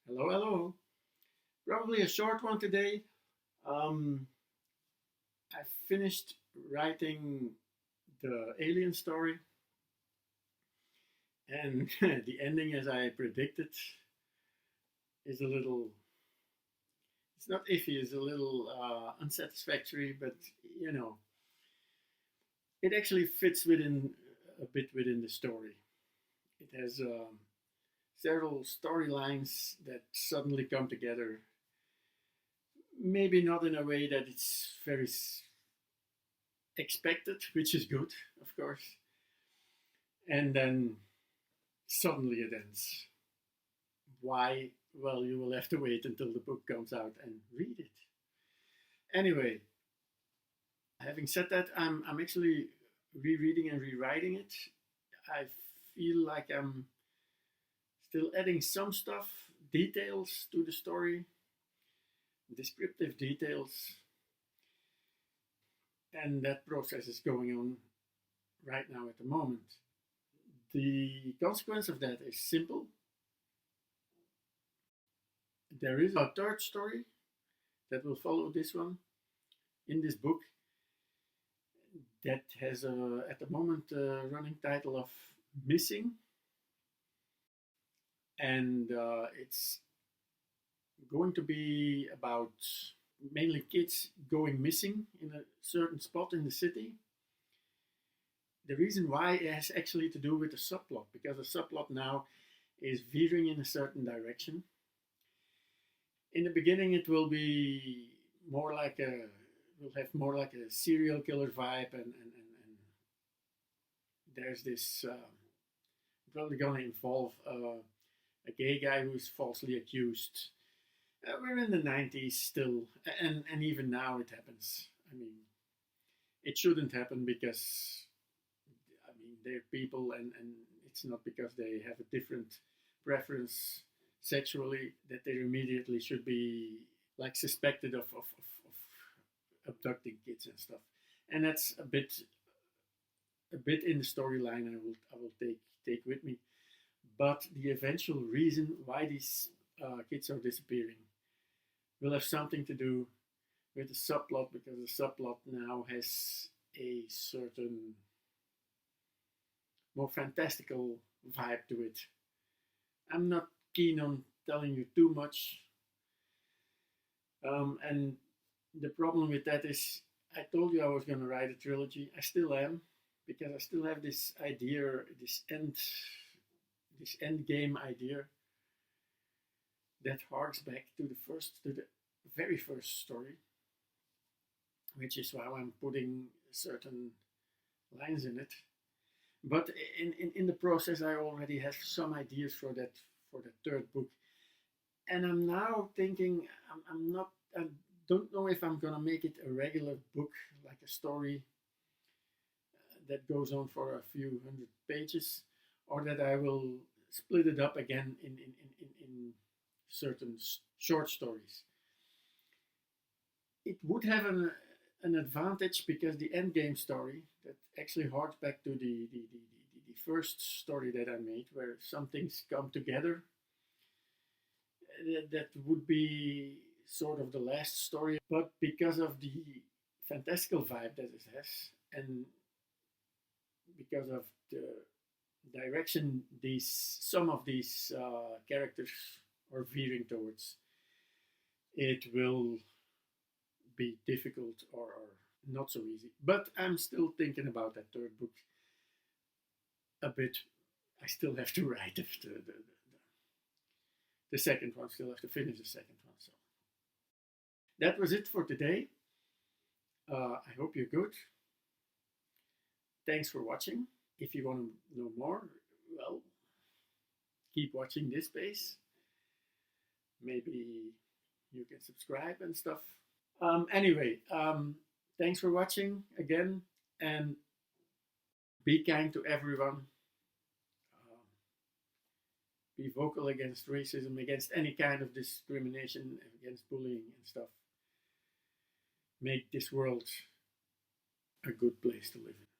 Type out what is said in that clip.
Hello, hello. Probably a short one today. Um, I finished writing the Alien story, and the ending, as I predicted, is a little. It's not iffy. It's a little unsatisfactory, but you know, it actually fits within a bit within the story. It has several storylines that suddenly come together. Maybe not in a way that it's very expected, which is good, of course. And then suddenly it ends. Why? Well, you will have to wait until the book comes out and read it. Anyway, having said that, I'm actually rereading and rewriting it. I feel like I'm still adding some stuff, details to the story, descriptive details, and that process is going on right now at the moment. The consequence of that is simple. There is a third story that will follow this one in this book that has at the moment a running title of Missing, and it's going to be about mainly kids going missing in a certain spot in the city. The reason why has actually to do with the subplot, because the subplot now is veering in a certain direction. In the beginning, it will be more like a will have more like a serial killer vibe, and there's this probably going to involve a gay guy who's falsely accused. We're in the 90s still, and even now it happens. I mean, it shouldn't happen because I mean they're people, and it's not because they have a different preference sexually that they immediately should be like suspected of abducting kids and stuff. And that's a bit in the storyline I will take with me. But the eventual reason why these kids are disappearing will have something to do with the subplot, because the subplot now has a certain more fantastical vibe to it. I'm not keen on telling you too much, and the problem with that is I told you I was going to write a trilogy. I still am, because I still have this idea, this end game idea that harks back to the very first story, which is why I'm putting certain lines in it. But in the process, I already have some ideas for the third book, and I'm now thinking I'm not I don't know if I'm gonna make it a regular book, like a story that goes on for a few hundred pages, or that I will split it up again in certain short stories. It would have an advantage, because the end game story that actually harks back to the first story that I made, where some things come together, that would be sort of the last story. But because of the fantastical vibe that it has, and because of the direction these some of these characters are veering towards, it will be difficult, or not so easy. But I'm still thinking about that third book a bit. I still have to write the second one, still have to finish the second one. So that was it for today. I hope you're good. Thanks for watching. If you want to know more, well, keep watching this space. Maybe you can subscribe and stuff. Anyway, thanks for watching again, and be kind to everyone. Um, be vocal against racism, against any kind of discrimination, against bullying and stuff. Make this world a good place to live in.